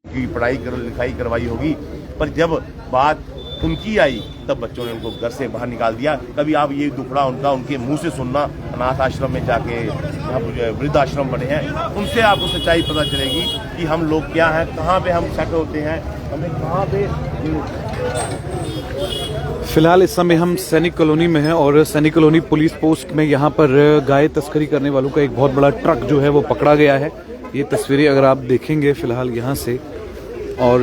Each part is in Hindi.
की पढ़ाई लिखाई करवाई होगी, पर जब बात उनकी आई तब बच्चों ने उनको घर से बाहर निकाल दिया। कभी आप ये दुखड़ा उनका उनके मुंह से सुनना, अनाथ आश्रम में जाके वृद्ध आश्रम बने हैं, उनसे आपको सच्चाई पता चलेगी कि हम लोग क्या हैं, कहाँ पे हम सेट होते हैं, हमें कहाँ पे। फिलहाल इस समय हम सैनिक कॉलोनी में हैं और सैनिक कॉलोनी पुलिस पोस्ट में यहाँ पर गाय तस्करी करने वालों का एक बहुत बड़ा ट्रक जो है वो पकड़ा गया है। ये तस्वीरें अगर आप देखेंगे फिलहाल यहाँ से, और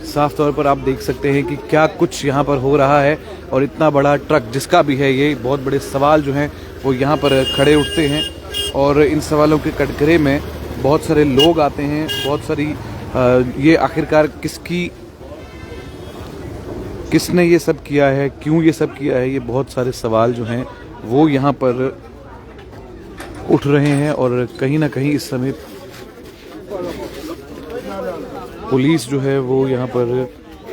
साफ तौर पर आप देख सकते हैं कि क्या कुछ यहाँ पर हो रहा है। और इतना बड़ा ट्रक जिसका भी है, ये बहुत बड़े सवाल जो हैं वो यहाँ पर खड़े उठते हैं और इन सवालों के कटघरे में बहुत सारे लोग आते हैं, बहुत सारी ये आखिरकार किसने ये सब किया है, क्यों ये सब किया है, ये बहुत सारे सवाल जो हैं वो यहाँ पर उठ रहे हैं। और कहीं ना कहीं इस समय पुलिस जो है वो यहाँ पर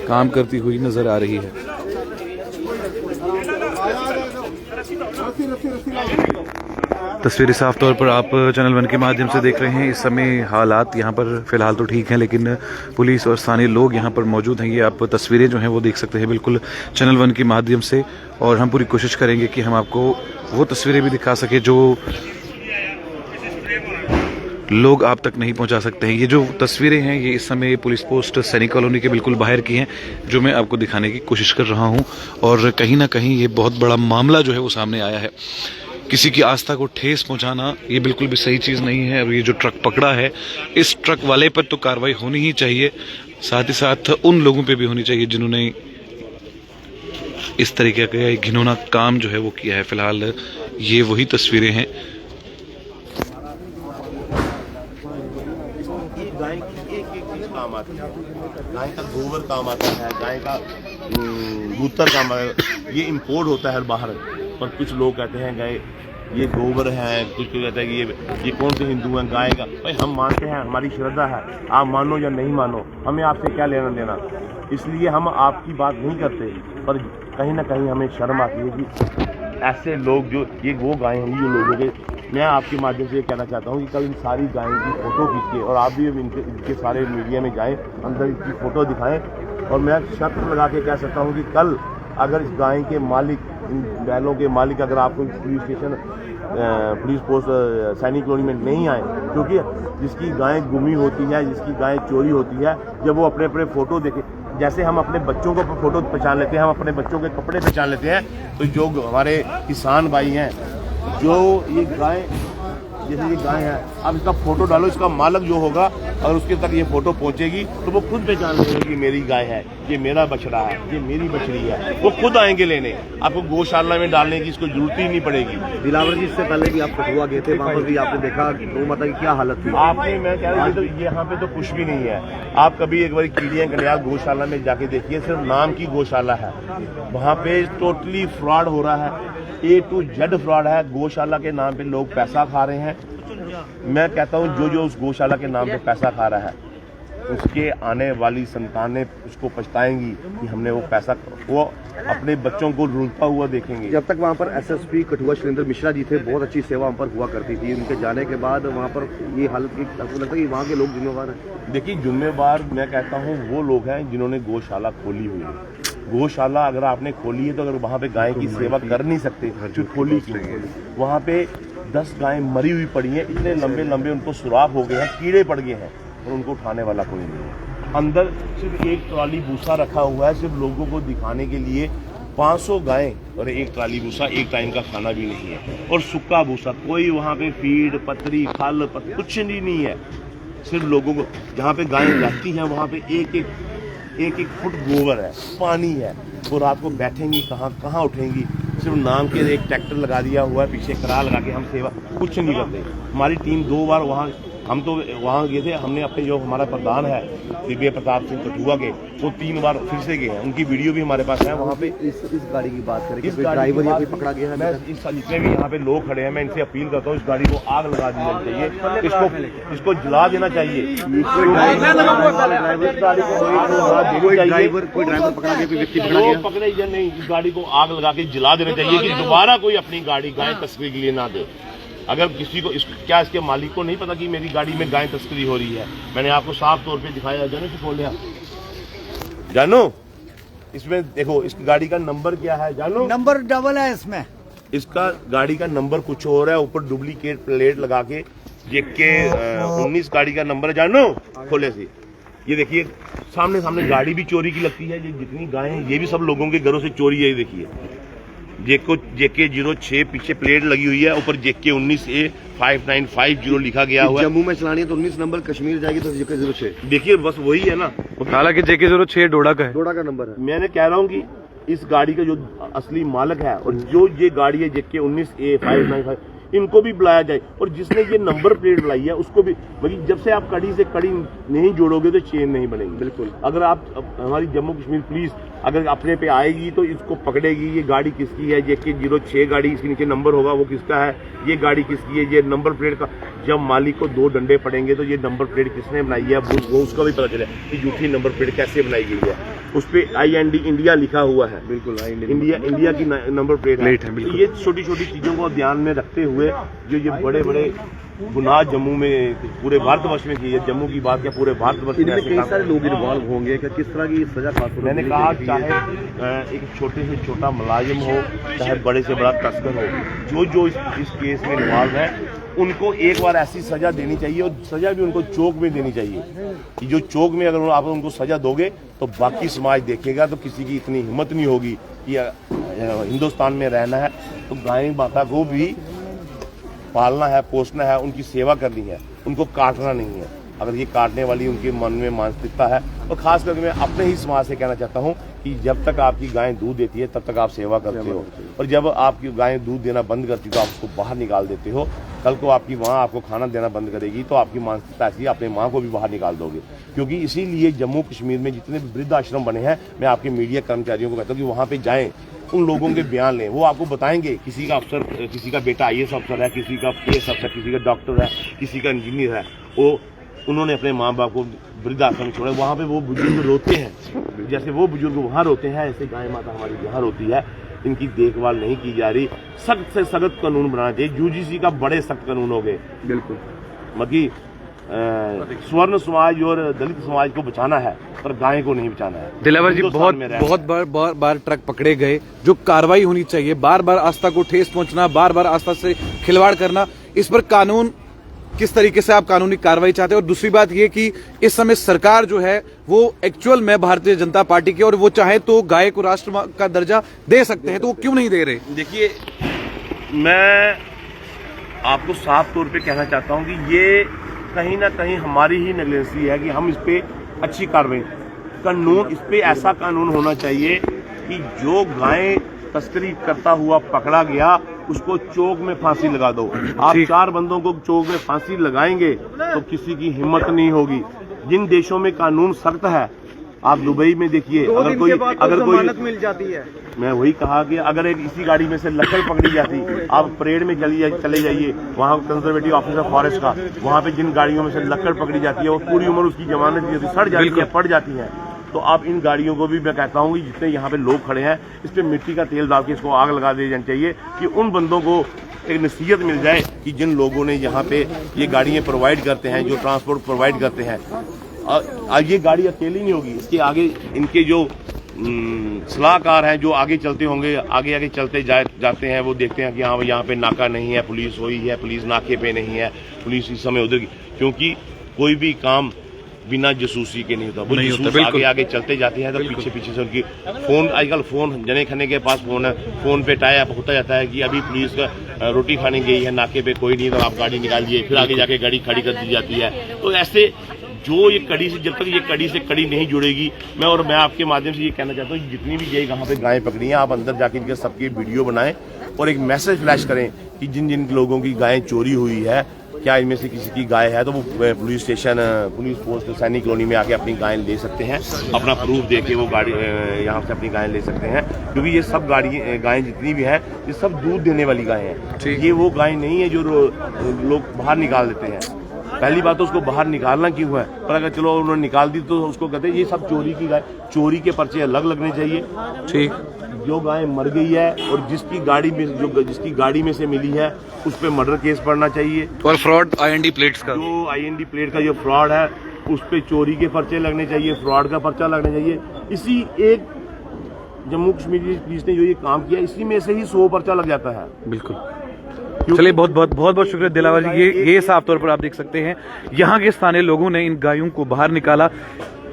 काम करती हुई नजर आ रही है। तस्वीरें साफ तौर पर आप चैनल वन के माध्यम से देख रहे हैं। इस समय हालात यहाँ पर फिलहाल तो ठीक हैं, लेकिन पुलिस और स्थानीय लोग यहाँ पर मौजूद हैं। ये आप तस्वीरें जो हैं वो देख सकते हैं बिल्कुल चैनल वन के माध्यम से, और हम पूरी कोशिश करेंगे कि हम आपको वो तस्वीरें भी दिखा सके जो लोग आप तक नहीं पहुंचा सकते हैं। ये जो तस्वीरें हैं ये इस समय पुलिस पोस्ट सैनिक कॉलोनी के बिल्कुल बाहर की हैं, जो मैं आपको दिखाने की कोशिश कर रहा हूं। और कहीं ना कहीं ये बहुत बड़ा मामला जो है वो सामने आया है। किसी की आस्था को ठेस पहुंचाना ये बिल्कुल भी सही चीज़ नहीं है। और ये जो ट्रक पकड़ा है, इस ट्रक वाले पर तो कार्रवाई होनी ही चाहिए, साथ ही साथ उन लोगों पर भी होनी चाहिए जिन्होंने इस तरीके का घिनौना काम जो है वो किया है। फिलहाल ये वही तस्वीरें हैं। गाय की एक चीज काम आती है, गाय का गोबर काम आता है, गाय का गूतर काम आता है। ये इंपोर्ट होता है बाहर, पर कुछ लोग कहते हैं गाय ये गोबर है, कुछ कहते हैं कि ये कौन से हिंदू हैं गाय का। भाई हम मानते हैं, हमारी श्रद्धा है, आप मानो या नहीं मानो, हमें आपसे क्या लेना देना। इसलिए हम आपकी बात नहीं करते, पर कहीं ना कहीं हमें शर्म आती है कि ऐसे लोग जो ये वो गाय हैं, जो लोगों के। मैं आपके माध्यम से ये कहना चाहता हूँ कि कल इन सारी गायों की फ़ोटो खींच के, और आप भी इनके सारे मीडिया में जाएं, अंदर इनकी फ़ोटो दिखाएं। और मैं शर्त लगा के कह सकता हूँ कि कल अगर इस गाय के मालिक, इन बैलों के मालिक अगर आपको पुलिस स्टेशन पुलिस पोस्ट सैनिक कॉलोनी में नहीं आए, क्योंकि जिसकी गाय गुमी होती है, जिसकी गाय चोरी होती है, जब वो अपने अपने फ़ोटो देखे, जैसे हम अपने बच्चों को फ़ोटो पहचान लेते हैं, हम अपने बच्चों के कपड़े पहचान लेते हैं, तो जो हमारे किसान भाई हैं, जो ये गाय, जैसे ये गाय है, अब इसका फोटो डालो, इसका मालिक जो होगा और उसके तक ये फोटो पहुंचेगी तो वो खुद पहचान लेंगे कि मेरी गाय है, ये मेरा बछड़ा है, ये मेरी बछड़ी है। वो खुद आएंगे लेने, आपको गौशाला में डालने की इसको जरूरत ही नहीं पड़ेगी। दिलावर जी, इससे पहले भी आप कठुआ गए थे, वहाँ पर भी आपने देखा गौ माता की क्या हालत थी। आपने, मैं कह रहा हूँ तो यहाँ पे तो कुछ भी नहीं है। आप कभी एक बार कीड़ियाँ कन्या गौशाला में जाके देखिए, सिर्फ नाम की गौशाला है, वहाँ पे टोटली फ्रॉड हो रहा है, A to Z फ्रॉड है। गौशाला के नाम पे लोग पैसा खा रहे हैं। मैं कहता हूँ जो उस गौशाला के नाम पे पैसा खा रहा है, उसके आने वाली संतानें उसको पछताएंगी कि हमने वो पैसा, वो अपने बच्चों को रुलता हुआ देखेंगे। जब तक वहाँ पर SSP कठुआ शैलेंद्र मिश्रा जी थे, बहुत अच्छी सेवा वहाँ पर हुआ करती थी। उनके जाने के बाद वहाँ पर ये हालत की, आपको लगता है कि वहाँ के लोग जिम्मेवार हैं? देखिए, जिम्मेवार मैं कहता हूँ वो लोग हैं जिन्होंने गौशाला खोली हुई है। गौशाला अगर आपने खोली है तो अगर वहाँ पे गाय की सेवा कर नहीं सकते तो खोली क्यों? वहाँ पे 10 गायें मरी हुई पड़ी हैं, इतने लंबे लंबे उनको सुराख हो गए हैं, कीड़े पड़ गए हैं, और उनको उठाने वाला कोई नहीं है। अंदर सिर्फ एक ट्रॉली भूसा रखा हुआ है, सिर्फ लोगों को दिखाने के लिए। 500 गायें और एक ट्रॉली भूसा, एक टाइम का खाना भी नहीं है, और सूखा भूसा, कोई वहाँ पे फीड, पतरी, खल, कुछ नहीं है। सिर्फ लोगों को, जहाँ पे गायें रहती हैं वहाँ पे एक फुट गोबर है, पानी है, वो रात को बैठेंगी कहाँ उठेंगी। सिर्फ नाम के एक ट्रैक्टर लगा दिया हुआ है, पीछे करा लगा के हम सेवा कुछ नहीं करते। हमारी टीम 2 बार वहाँ, हम तो वहाँ गए थे, हमने अपने जो हमारा प्रधान है दिव्य प्रताप सिंह कठुआ के, वो 3 बार फिर से गए हैं, उनकी वीडियो भी हमारे पास है। वहाँ पे इस गाड़ी की बात करें, इस ड्राइवर या कोई पकड़ा गया है? मैं इस जितने भी यहाँ पे लोग खड़े हैं, मैं इनसे अपील करता हूँ, इस गाड़ी को आग लगा दी जानी चाहिए, इसको जला देना चाहिए। कोई ड्राइवर पकड़ा गया, कोई व्यक्ति पकड़ा गया? पकड़े या नहीं, इस गाड़ी को आग लगा के जला देना चाहिए कि दोबारा कोई अपनी गाड़ी गाय तस्करी के लिए ना दे। अगर किसी को क्या इसके मालिक को नहीं पता कि मेरी गाड़ी में गाय तस्करी हो रही है? मैंने आपको साफ तौर पे दिखाया। जानो से खोल लिया, जानो इसमें देखो इस गाड़ी का नंबर क्या है? जानो नंबर डबल है इसमें। इसका गाड़ी का नंबर कुछ और है, ऊपर डुप्लीकेट प्लेट लगा के JK 19 गाड़ी का नंबर है। जानो खोले से ये देखिए सामने सामने गाड़ी भी चोरी की लगती है। ये जितनी गायें हैं ये भी सब लोगों के घरों से चोरी है। ये देखिए JK 06 पीछे प्लेट लगी हुई है, ऊपर JK 19A 5950 लिखा गया हुआ है। जम्मू में चलानी है तो 19 नंबर, कश्मीर जाएगी तो JK 06। देखिए बस वही है ना। हालांकि JK 06 डोडा का है, डोडा का नंबर है। मैंने कह रहा हूँ कि इस गाड़ी का जो असली मालिक है और जो ये गाड़ी है JK 19A 595 इनको भी बुलाया जाए, और जिसने ये नंबर प्लेट बुलाई है उसको भी। मतलब जब से आप कड़ी से कड़ी नहीं जोड़ोगे तो चेन नहीं बनेगी। बिल्कुल। अगर आप हमारी जम्मू कश्मीर पुलिस अगर अपने पे आएगी तो इसको पकड़ेगी। ये गाड़ी किसकी है? JK 06 गाड़ी, इसके नीचे नंबर होगा, वो किसका है? ये गाड़ी किसकी है? ये नंबर प्लेट का जब मालिक को 2 डंडे पड़ेंगे तो ये नंबर प्लेट किसने बनाई है वो उसका भी पता चले कि झूठी नंबर प्लेट कैसे बनाई गई है। उस पर IND इंडिया लिखा हुआ है। बिल्कुल इंडिया की नंबर प्लेट है। बिल्कुल। ये छोटी छोटी चीजों को ध्यान में रखते हुए जो ये बड़े बड़े गुनाह जम्मू में पूरे भारतवर्ष में किए, जम्मू की बात क्या पूरे भारतवर्ष में इनमें कई सारे लोग इन्वॉल्व होंगे कि किस तरह की सजा खास तौर पर मैंने कहा चाहे एक छोटे से छोटा मुलाजिम हो चाहे बड़े से बड़ा तस्कर हो, जो इस केस में इन्वॉल्व है उनको एक बार ऐसी सजा देनी चाहिए, और सजा भी उनको चौक में देनी चाहिए कि जो चौक में अगर आप उनको सजा दोगे तो बाकी समाज देखेगा। तो किसी की इतनी हिम्मत नहीं होगी कि हिंदुस्तान में रहना है तो गाय माता को भी पालना है, पोसना है, उनकी सेवा करनी है, उनको काटना नहीं है। अगर ये काटने वाली उनके मन में मानसिकता है, और खास करके मैं अपने ही समाज से कहना चाहता हूँ कि जब तक आपकी गाय दूध देती है तब तक आप सेवा करते हो, और जब आपकी गाय दूध देना बंद करती है तो आप उसको बाहर निकाल देते हो। कल को आपकी माँ आपको खाना देना बंद करेगी तो आपकी मानसिकता ऐसी अपने माँ को भी बाहर निकाल दोगे। क्योंकि इसीलिए जम्मू कश्मीर में जितने भी वृद्ध आश्रम बने हैं, मैं आपके मीडिया कर्मचारियों को कहता हूँ कि वहाँ पे जाएं, उन लोगों के बयान लें। वो आपको बताएंगे किसी का अफसर, किसी का बेटा IAS अफसर है, किसी का PS अफसर, किसी का डॉक्टर है, किसी का इंजीनियर है, वो उन्होंने अपने माँ बाप को वृद्धाश्रम में छोड़ा। वहाँ पे वो बुजुर्ग रोते हैं, जैसे वो बुजुर्ग वहाँ रोते हैं ऐसे गाय माता हमारी यहाँ रोती है। इनकी देखभाल नहीं की जा रही। सख्त से सख्त कानून बनाना चाहिए। UGC का बड़े सख्त कानून हो गए। बिल्कुल मतलब स्वर्ण समाज और दलित समाज को बचाना है पर गाय को नहीं बचाना है। दिलावर जी बहुत बार ट्रक पकड़े गए, जो कार्रवाई होनी चाहिए। बार बार आस्था को ठेस पहुंचना, बार बार आस्था से खिलवाड़ करना, इस पर कानून किस तरीके से आप कानूनी कार्रवाई चाहते हैं? और दूसरी बात ये कि इस समय सरकार जो है वो एक्चुअल में भारतीय जनता पार्टी की, और वो चाहे तो गाय को राष्ट्र का दर्जा दे सकते हैं, तो वो क्यों नहीं दे रहे? देखिए, मैं आपको साफ तौर पे कहना चाहता हूं कि ये कहीं ना कहीं हमारी ही नेगलेंसी है कि हम इस पे अच्छी कार्रवाई, कानून, इस पे ऐसा कानून होना चाहिए कि जो गाय तस्करी करता हुआ पकड़ा गया उसको चौक में फांसी लगा दो। आप 4 बंदों को चौक में फांसी लगाएंगे तो किसी की हिम्मत नहीं होगी। जिन देशों में कानून सख्त है, आप दुबई में देखिए, अगर कोई मिल जाती है, मैं वही कहा कि अगर एक इसी गाड़ी में से लकड़ पकड़ी जाती, आप परेड में चले जाइए, वहाँ कंजर्वेटिव ऑफिसर फॉरेस्ट का, वहाँ पे जिन गाड़ियों में से लकड़ पकड़ी जाती है वो पूरी उम्र उसकी जमानत नहीं होती, सड़ जाती है, पड़ जाती है। तो आप इन गाड़ियों को भी मैं कहता हूँ कि जितने यहाँ पे लोग खड़े हैं इस पे मिट्टी का तेल डाल के इसको आग लगा दी जानी चाहिए कि उन बंदों को एक नसीहत मिल जाए कि जिन लोगों ने यहाँ पे ये गाड़ियाँ प्रोवाइड करते हैं, जो ट्रांसपोर्ट प्रोवाइड करते हैं, और ये गाड़ी अकेली नहीं होगी, इसके आगे इनके जो सलाहकार हैं जो आगे चलते होंगे, आगे आगे चलते जाते हैं, वो देखते हैं कि हाँ यहाँ पे नाका नहीं है, पुलिस हुई है, पुलिस नाके पे नहीं है, पुलिस इस समय उधर की, क्योंकि कोई भी काम बिना जासूसी के नहीं होता। वो जासूस आगे आगे चलते जाते हैं तो पीछे पीछे से उनकी फोन, आजकल फोन जने खाने के पास फोन है, फोन पे टाई अप होता जाता है कि अभी पुलिस का रोटी खाने गई है, नाके पे कोई नहीं, तो आप गाड़ी निकालिए, फिर आगे जाके गाड़ी खड़ी कर दी जाती है। तो ऐसे जो ये कड़ी से, जब तक ये कड़ी से कड़ी नहीं जुड़ेगी, मैं आपके माध्यम से ये कहना चाहता हूँ जितनी भी ये यहाँ पे गायें पकड़ी हैं, आप अंदर जाके इनके सबकी वीडियो बनाएं और एक मैसेज फ्लैश करें कि जिन जिन लोगों की गायें चोरी हुई है, क्या इनमें से किसी की गाय है तो वो पुलिस स्टेशन, पुलिस पोस्ट सैनिक कॉलोनी में आके अपनी गायें ले सकते हैं, अपना प्रूफ दे के वो गाड़ी यहाँ से अपनी गायें ले सकते हैं। क्योंकि ये सब गायें जितनी भी हैं ये सब दूध देने वाली गायें हैं। ये वो गाय नहीं है जो लोग बाहर निकाल देते हैं। पहली बात तो उसको बाहर निकालना क्यों है, पर अगर चलो उन्होंने निकाल दी तो उसको कहते हैं ये सब चोरी की गाय, चोरी के पर्चे अलग लगने चाहिए। ठीक, जो गाय मर गई है और जिसकी गाड़ी में से मिली है उस पर मर्डर केस पड़ना चाहिए। और फ्रॉड IND प्लेट्स का, जो IND प्लेट का जो फ्रॉड है उस पे चोरी के पर्चे लगने चाहिए, फ्रॉड का पर्चा लगना चाहिए। इसी एक जम्मू कश्मीर पुलिस ने जो ये काम किया इसी में से ही 100 पर्चा लग जाता है। बिल्कुल। चलिए बहुत शुक्रिया दिलावर जी। ये साफ तौर पर आप देख सकते हैं यहाँ के स्थानीय लोगों ने इन गायों को बाहर निकाला।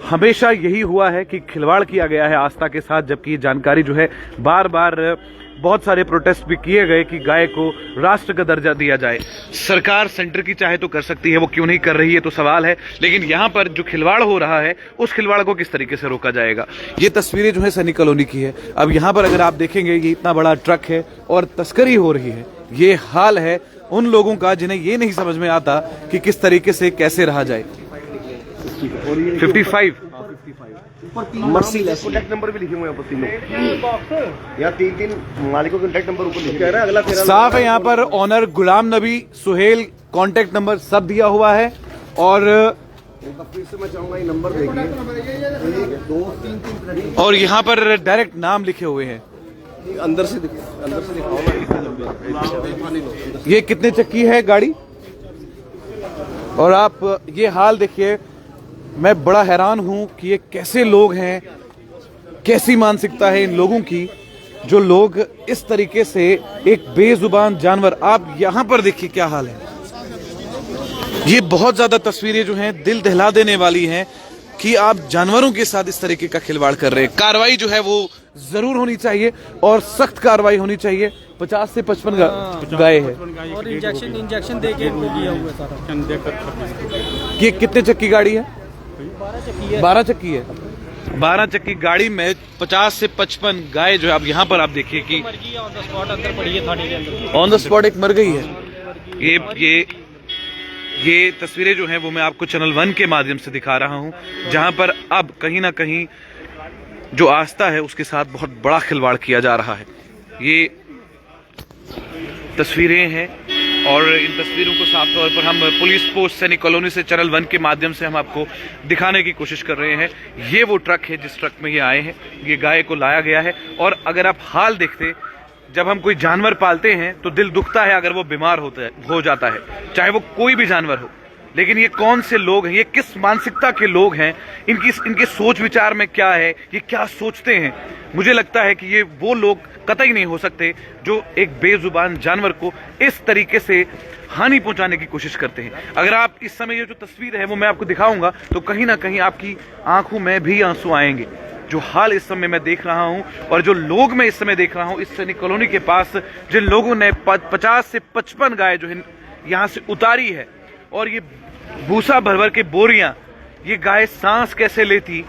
हमेशा यही हुआ है कि खिलवाड़ किया गया है आस्था के साथ, जबकि ये जानकारी जो है बार बार बहुत सारे प्रोटेस्ट भी किए गए कि गाय को राष्ट्र का दर्जा दिया जाए। सरकार सेंटर की चाहे तो कर सकती है, वो क्यों नहीं कर रही है तो सवाल है, लेकिन यहाँ पर जो खिलवाड़ हो रहा है उस खिलवाड़ को किस तरीके से रोका जाएगा। ये तस्वीरें जो है सैनिक कॉलोनी की है। अब यहाँ पर अगर आप देखेंगे ये इतना बड़ा ट्रक है और तस्करी हो रही है। ये हाल है उन लोगों का जिन्हें ये नहीं समझ में आता कि किस तरीके से कैसे रहा जाए। 55 मर्सीलेस कॉन्टैक्ट नंबर भी लिखे हुए हैं ऊपर तीनों, यहाँ तीन मालिकों के कॉन्टैक्ट नंबर ऊपर लिखे हैं। अगला साफ है यहाँ पर honour Ghulam Nabi Suhail contact number सब दिया हुआ है। और फिर से मैं चाहूंगा ये नंबर देखिए, 1 2 3 3 और यहाँ पर डायरेक्ट नाम लिखे हुए हैं। अंदर से दिखाओ ना। ये कितने चक्की है गाड़ी, और आप ये हाल देखिए। मैं बड़ा हैरान हूं कि ये कैसे लोग हैं, कैसी मानसिकता है इन लोगों की, जो लोग इस तरीके से एक बेजुबान जानवर, आप यहां पर देखिए क्या हाल है। ये बहुत ज्यादा तस्वीरें जो हैं दिल दहला देने वाली हैं कि आप जानवरों के साथ इस तरीके का खिलवाड़ कर रहे हैं। कार्रवाई जो है वो जरूर होनी चाहिए और सख्त कार्रवाई होनी चाहिए। 50 से 55 गाय है और इंजेक्शन देके इनको किया हुआ सारा। ये कितने चक्की गाड़ी है? 12 चक्की है। 12 चक्की गाड़ी में 50 से 55 गाय जो है। अब यहाँ पर आप देखिए कि ऑन द स्पॉट अंदर पड़ी है थाने के अंदर, ऑन द स्पॉट एक मर गई है। ये तस्वीरें जो हैं वो मैं आपको चैनल 1 के माध्यम से दिखा रहा हूं, जहां पर अब कहीं ना कहीं जो आस्था है उसके साथ बहुत बड़ा खिलवाड़ किया जा रहा है। ये तस्वीरें हैं और इन तस्वीरों को साफ तौर पर हम पुलिस पोस्ट सैनिक कॉलोनी से चैनल 1 के माध्यम से हम आपको दिखाने की कोशिश कर रहे हैं। ये वो ट्रक है जिस ट्रक में ये आए हैं, ये गाय को लाया गया है। और अगर आप हाल देखते, जब हम कोई जानवर पालते हैं तो दिल दुखता है अगर वो बीमार हो जाता है, चाहे वो कोई भी जानवर हो। लेकिन ये कौन से लोग हैं, ये किस मानसिकता के लोग हैं, इनके सोच विचार में क्या है, ये क्या सोचते हैं। मुझे लगता है कि ये वो लोग कतई नहीं हो सकते जो एक बेजुबान जानवर को इस तरीके से हानि पहुंचाने की कोशिश करते हैं। अगर आप इस समय ये जो तस्वीर है वो मैं आपको दिखाऊंगा तो कहीं ना कहीं आपकी आंखों में भी आंसू आएंगे। जो हाल इस समय मैं देख रहा हूं और जो लोग मैं इस समय देख रहा हूं इस सैनिक कॉलोनी के पास, जिन लोगों ने 50 से 55 गाय जो है यहां से उतारी है, और ये भूसा भर भर के बोरियां, ये गाय सांस कैसे लेती,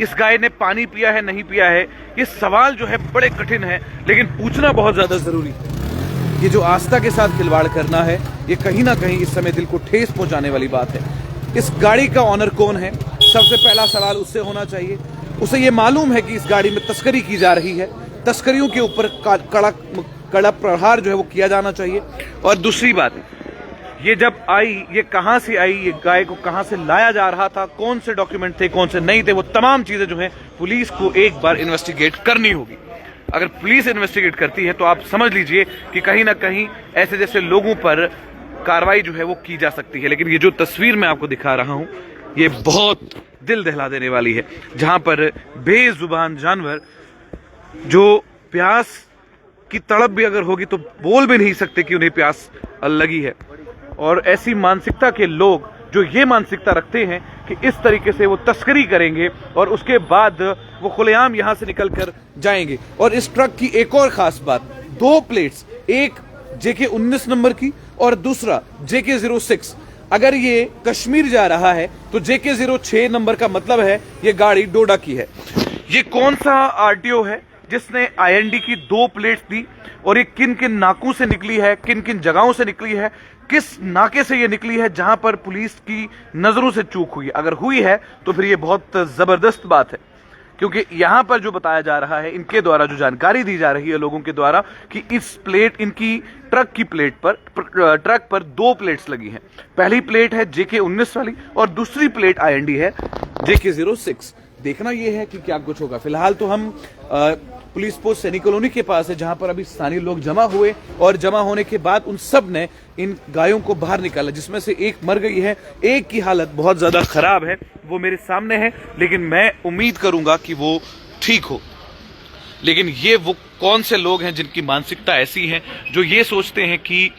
इस गाय ने पानी पिया है नहीं पिया है, ये सवाल जो है बड़े कठिन है, लेकिन पूछना बहुत ज्यादा जरूरी है। ये जो आस्था के साथ खिलवाड़ करना है, ये कहीं ना कहीं इस समय दिल को ठेस पहुंचाने वाली बात है। इस गाड़ी का ऑनर कौन है, सबसे पहला सवाल उससे होना चाहिए। उसे ये मालूम है कि इस गाड़ी में तस्करी की जा रही है, तस्करियों के ऊपर कड़ा प्रहार जो है वो किया जाना चाहिए। और दूसरी बात, ये जब आई, ये कहां से आई, ये गाय को कहां से लाया जा रहा था, कौन से डॉक्यूमेंट थे, कौन से नहीं थे, वो तमाम चीजें जो है पुलिस को एक बार इन्वेस्टिगेट करनी होगी। अगर पुलिस इन्वेस्टिगेट करती है तो आप समझ लीजिए कि कहीं ना कहीं ऐसे जैसे लोगों पर कार्रवाई जो है वो की जा सकती है। लेकिन ये जो तस्वीर मैं आपको दिखा रहा हूं ये बहुत दिल दहला देने वाली है, जहां पर बेजुबान जानवर जो प्यास की तड़प भी अगर होगी तो बोल भी नहीं सकते कि उन्हें प्यास लगी है। और ऐसी मानसिकता के लोग जो ये मानसिकता रखते हैं कि इस तरीके से वो तस्करी करेंगे और उसके बाद वो खुलेआम यहां से निकल कर जाएंगे। और इस ट्रक की एक और खास बात, 2 प्लेट्स, एक JK 19 नंबर की और दूसरा JK 06। अगर ये कश्मीर जा रहा है तो JK 06 नंबर का मतलब है ये गाड़ी डोडा की है। ये कौन सा RTO है जिसने IND की 2 प्लेट्स दी, और ये किन किन नाकों से निकली है, किन किन जगहों से निकली है, किस नाके से ये निकली है जहां पर पुलिस की नजरों से चूक हुई। अगर हुई है तो फिर ये बहुत जबरदस्त बात है, क्योंकि यहाँ पर जो बताया जा रहा है, इनके द्वारा जो जानकारी दी जा रही है लोगों के द्वारा, कि इस प्लेट, इनकी ट्रक की प्लेट पर, ट्रक पर 2 प्लेट्स लगी हैं। पहली प्लेट है JK-19 वाली और दूसरी प्लेट IND है JK-06। देखना यह है कि क्या कुछ होगा। फिलहाल तो हम पुलिस पोस्ट सैनिक कॉलोनी के पास है, जहां पर अभी स्थानीय लोग जमा हुए और जमा होने के बाद उन सब ने इन गायों को बाहर निकाला, जिसमें से एक मर गई है, एक की हालत बहुत ज्यादा खराब है, वो मेरे सामने है, लेकिन मैं उम्मीद करूंगा कि वो ठीक हो। लेकिन ये वो कौन से लोग हैं जिनकी मानसिकता ऐसी है जो ये सोचते हैं कि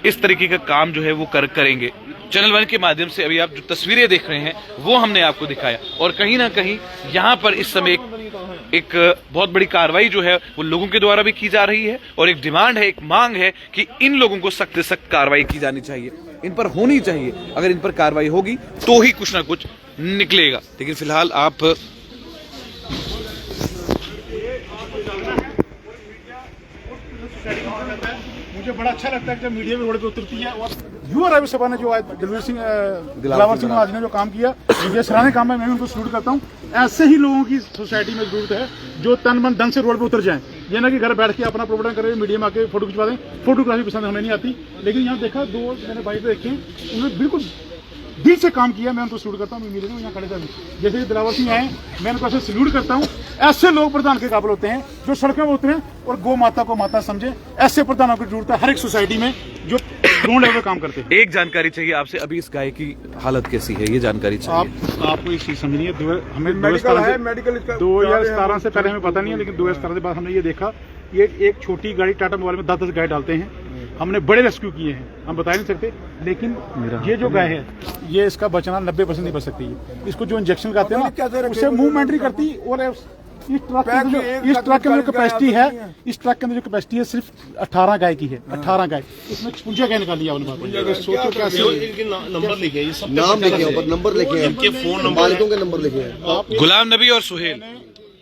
इस तरीके का काम जो है वो करेंगे। चैनल वन के माध्यम से अभी आप जो तस्वीरें देख रहे हैं वो हमने आपको दिखाया, और कहीं ना कहीं यहाँ पर इस समय एक बहुत बड़ी कार्रवाई जो है वो लोगों के द्वारा भी की जा रही है, और एक डिमांड है, एक मांग है कि इन लोगों को सख्त से सख्त कार्रवाई की जानी चाहिए, इन पर होनी चाहिए। अगर इन पर कार्रवाई होगी तो ही कुछ ना कुछ निकलेगा। लेकिन फिलहाल आप मुझे बड़ा अच्छा लगता है जब मीडिया में रोड पे उतरती है, और युवा राज्य सभा ने जो आज दिलावर सिंह आज ने जो काम किया, ये सराहनीय काम है, मैं उनको सल्यूट करता हूँ। ऐसे ही लोगों की सोसाइटी में जरूरत है जो तन मन धन से रोड पे उतर जाएं, ये ना कि घर बैठ के अपना प्रोग्राम करें, मीडिया में आके फोटो खिंचवा दें। फोटोग्राफी पसंद हमें नहीं आती, लेकिन यहाँ देखा 2 मैंने बाइक देखे, उन्होंने बिल्कुल दिल से काम किया, मैं उनको सल्यूट करता हूँ। मीडिया में यहाँ खड़े थे, जैसे दिलावर सिंह आए, मैं उनको ऐसे सल्यूट करता हूँ। ऐसे लोग प्रधान के काबिल होते हैं जो सड़कों में उतरे और गौ माता को माता समझे। ऐसे प्रधानों की जरूरत है हर एक सोसाइटी में जो ग्राउंड लेवल पे काम करते हैं। एक जानकारी चाहिए आपसे, अभी इस गाय की हालत कैसी है, ये जानकारी चाहिए। आपको एक चीज समझनी है, हमें 2017 से पहले हमें पता नहीं है, लेकिन 2017 के बाद हमने ये देखा, ये एक छोटी गाड़ी टाटा मोबाइल में 10-10 गाय डालते हैं। हमने बड़े रेस्क्यू किए हैं, हम बता नहीं सकते, लेकिन ये जो गाय है, ये इसका बचना 90% नहीं बच सकती है। इसको जो इंजेक्शन लगाते हैं ना, उससे मूवमेंट नहीं करती। और इस ट्रक के अंदर जो कैपेसिटी है, इस ट्रक के अंदर जो कैपेसिटी है सिर्फ 18 गाय की है, 18 गाय। इसमें 56 गाय निकाली है उन्होंने। सोचो कैसे इनके नंबर लिखे, ये सब नाम लिखे हैं, ऊपर नंबर लिखे हैं, इनके फोन नंबर, मालिकों के नंबर लिखे हैं। गुलाम नबी और सुहेल,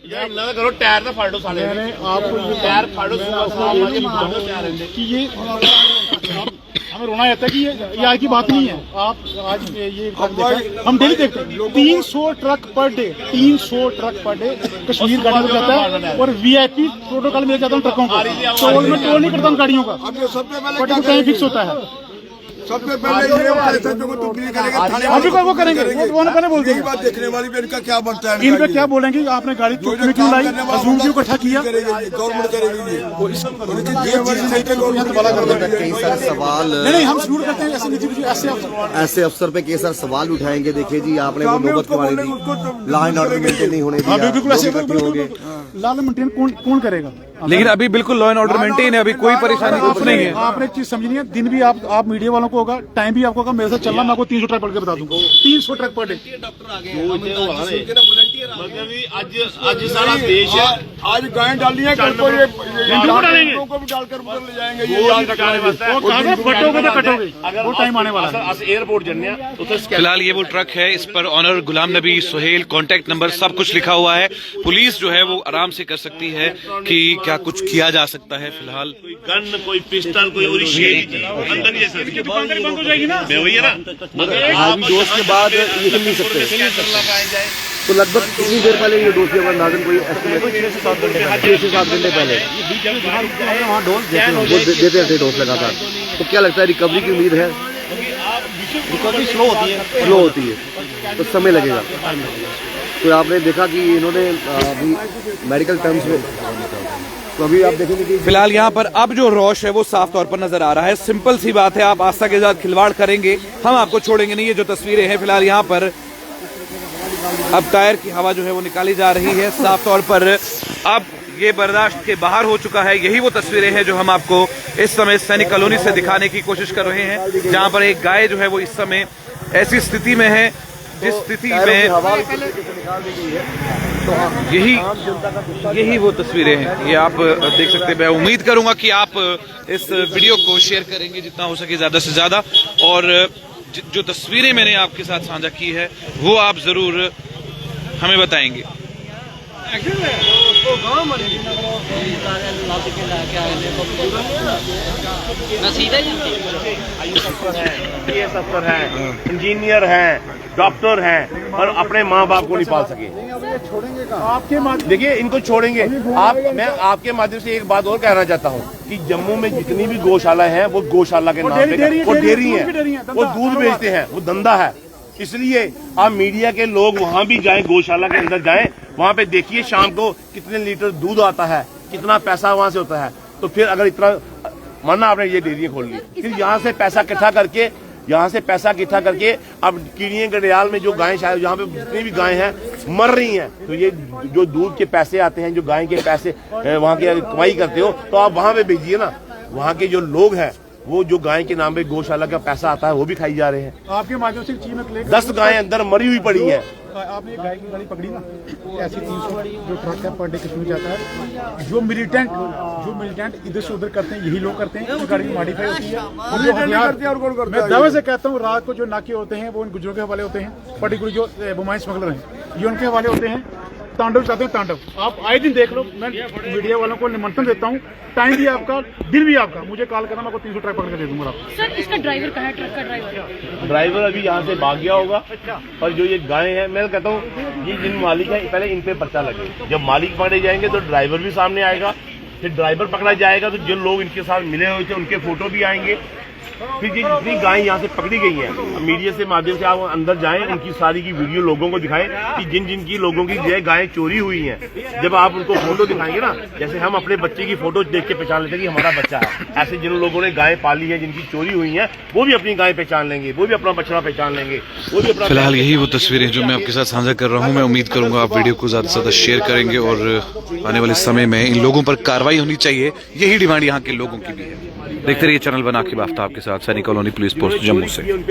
ना करो टायर ना फाड़ो साले, मैंने आपको ये टायर फाड़ो कि ये हमें रोना आता है कि ये आज की बात नहीं है। आप आज ये हम डेली देखते हैं 300 truck per day, 300 truck per day Kashmir गाड़ी में जाता है, और VIP प्रोटोकॉल में जाता हूँ ट्रकों को, टोल में टोल नहीं करता हूँ गाड़ियों का, बट वो टाइम फिक्स होता है। सबसे पहले ये अभी वो करेंगे, वो पहले बोल देंगे। बात देखने वाली पे इनका क्या बनता है, इन पे क्या बोलेंगे, आपने गाड़ी क्यों लाई, हजूम क्यों इकट्ठा किया। गवर्नमेंट करेगी कई सारे सवाल नहीं, हम शुरू करते हैं ऐसे अफसर पे कई सारे सवाल उठाएंगे। देखिए जी, आपने वो नौबत करवाई थी, लॉ एंड ऑर्डर मेंटेन नहीं होने दिया, बिल्कुल ऐसे हो गए। लॉ मेंटेन कौन करेगा। लेकिन अभी बिल्कुल लॉ एंड ऑर्डर मेंटेन है, अभी कोई परेशानी कुछ नहीं है। आपने एक चीज समझनी है, दिन भी आप मीडिया वालों को होगा, टाइम भी आपको होगा, मेरे साथ चलना, मैं आपको 300 ट्रक पढ़ के बता दूंगा, 300 ट्रक पर डे। आज सारा देश है, आज गाय डालनी है, कल को ये को भी डालकर ऊपर ले जाएंगे। ये याद रखना है, फटोगे तो कटोगे, वो टाइम आने वाला है। एयरपोर्ट जन्ने फिलहाल ये वो ट्रक है, इस पर honour Ghulam Nabi, Suhail, contact number सब कुछ लिखा हुआ है। पुलिस जो है वो आराम से कर सकती है कि क्या कुछ किया जा सकता है। फिलहाल कोई गन, कोई पिस्टल, कोई और शेर अंदर नहीं जा सकती, बंद हो जाएगी ना, मैं वही है ना। आज डोज के बाद निकल नहीं सकते, तो लगभग कितनी देर पहले ये डोज के बाद नाजन कोई एस्टिमेट 6 से 7 घंटे पहले देते रहते डोज लगातार। तो क्या लगता है, रिकवरी की उम्मीद है? रिकवरी स्लो होती है तो समय लगेगा। तो आपने देखा कि इन्होंने अभी मेडिकल टर्म्स में, तो अभी आप देखेंगे कि फिलहाल यहाँ पर अब जो रोश है वो साफ तौर पर नजर आ रहा है। सिंपल सी बात है, आप आस्था के साथ खिलवाड़ करेंगे, हम आपको छोड़ेंगे नहीं। ये जो तस्वीरें हैं फिलहाल यहाँ पर अब टायर की हवा जो है वो निकाली जा रही है, साफ तौर पर अब ये बर्दाश्त के बाहर हो चुका है। यही वो तस्वीरें हैं जो हम आपको इस समय सैनिक कॉलोनी से दिखाने की कोशिश कर रहे हैं, जहाँ पर एक गाय जो है वो इस समय ऐसी स्थिति में है जिस स्थिति में यही वो तस्वीरें हैं, ये आप देख सकते हैं। मैं उम्मीद करूंगा कि आप इस वीडियो को शेयर करेंगे जितना हो सके ज्यादा से ज्यादा, और जो तस्वीरें मैंने आपके साथ साझा की है वो आप जरूर हमें बताएंगे। IAS अफसर है, इंजीनियर है, डॉक्टर हैं और अपने माँ बाप को नहीं पाल सके। आपके माध्यम देखिए इनको छोड़ेंगे आप। मैं आपके माध्यम से एक बात और कहना चाहता हूँ कि जम्मू में जितनी भी गौशाला है वो गौशाला के नाम पे वो डेयरी है, वो दूध बेचते हैं, वो धंधा है। इसलिए आप मीडिया के लोग वहाँ भी जाएं, गौशाला के अंदर जाएं, वहाँ पे देखिए शाम को कितने लीटर दूध आता है, कितना पैसा वहाँ से होता है। तो फिर अगर इतना माना आपने ये डेयरी खोल ली, फिर यहाँ से पैसा इकट्ठा करके अब कीड़ियां गड़ियाल में जो गायें शायद यहाँ पे जितनी भी गायें हैं मर रही हैं, तो ये जो दूध के पैसे आते हैं, जो गाय के पैसे वहाँ की कमाई करते हो, तो आप वहाँ पे भेजिए ना। वहाँ के जो लोग हैं वो जो गाय के नाम पे गौशाला का पैसा आता है वो भी खाई जा रहे हैं। आपके माध्यम से चीज में 10 गायें अंदर मरी हुई पड़ी हैं। आपने एक गाय की गाड़ी पकड़ी ना, ऐसी 300 जो ट्रक है पर डे कश्मीर जाता है। जो मिलिटेंट इधर से उधर करते हैं, यही लोग करते हैं। इस गाड़ी की मॉडिफाई होती है और जो हथियार, मैं दावे से कहता हूँ, रात को जो नाके होते हैं वो उन गुजरों के हवाले होते हैं। पर्टिकुलर जो बुमाई स्मगलर हैं ये उनके हवाले होते हैं। तांडव चाहते हैं, तांडव आप आए दिन देख लो। मैं मीडिया वालों को निमंत्रण देता हूँ, टाइम भी आपका, दिन भी आपका, मुझे कॉल करना, मैं आपको 300 ट्रक पकड़ के दे दूंगा आपको। सर इसका ड्राइवर कहाँ है, ट्रक का ड्राइवर? ड्राइवर अभी यहाँ से भाग गया होगा। और जो ये गाय है, मैं कहता हूँ ये जिन मालिक है पहले इन पे पर्चा लगे। जब मालिक पकड़े जाएंगे तो ड्राइवर भी सामने आएगा, फिर ड्राइवर पकड़ा जाएगा तो जिन लोग इनके साथ मिले हुए थे उनके फोटो भी आएंगे। फिर ये जितनी गाय यहाँ से पकड़ी गई हैं, मीडिया से माध्यम से आप अंदर जाएं, उनकी सारी की वीडियो लोगों को दिखाएं कि जिन जिन की लोगों की जो गायें चोरी हुई हैं। जब आप उनको फोटो दिखाएंगे ना, जैसे हम अपने बच्चे की फोटो देख के पहचान लेते हैं कि हमारा बच्चा है, ऐसे जिन लोगों ने गायें पाली है, जिनकी चोरी हुई है, वो भी अपनी गाय पहचान लेंगे, वो भी अपना बछड़ा पहचान लेंगे, वो भी अपना। फिलहाल यही वो तस्वीरें जो मैं आपके साथ साझा कर रहा हूँ। मैं उम्मीद करूंगा आप वीडियो को ज्यादा से ज्यादा शेयर करेंगे और आने वाले समय में इन लोगों पर कार्रवाई होनी चाहिए, यही डिमांड यहाँ के लोगों की भी है। देखते रहिए चैनल बना के आफ्ताब के साथ, सैनिक कॉलोनी पुलिस पोस्ट जम्मू से।